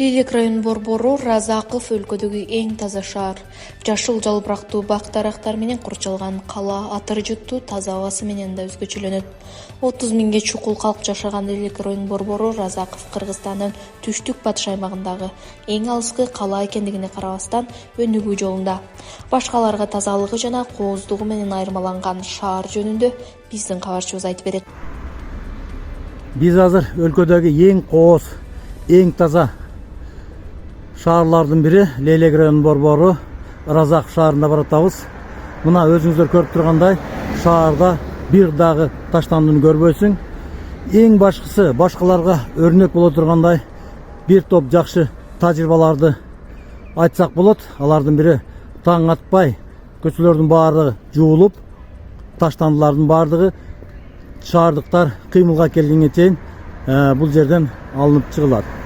Лелек район борбору Разаков өлкөдөгү эң таза шаар. Жашыл жалбырактуу бак-дарактар менен курчалган кала атыр жуттуу таза абасы менен да өзгөчөлөнөт. 30 миңге чукул калк жашаган Лелек район борбору Разаков Кыргызстандын түштүк батыш аймагындагы эң алыскы кала экендигине карабастан өнүгүү жолунда. Башкаларга тазалыгы жана кооздугу менен айырмаланган шаар жөнүндө биздин кабарчыбыз айтып берет. Биз азыр өлкөдөгү эң кооз, эң таза шаарлардын бири Лелек район борбору Разаков шаарында баратабыз. Мына өзүңүздөр көрүп тургандай, шаарда бир дагы таштандыны көрбөйсүң. Эң башкысы, башкаларга өрнөк боло тургандай бир топ жакшы тажрыйбаларды айтсак болот. Алардын бири таң атпай көчөлөрдүн баардыгы жуулуп, таштандылардын баардыгы шаардыктар кыймылга келгенге чейин бул жерден алынып чыгылат.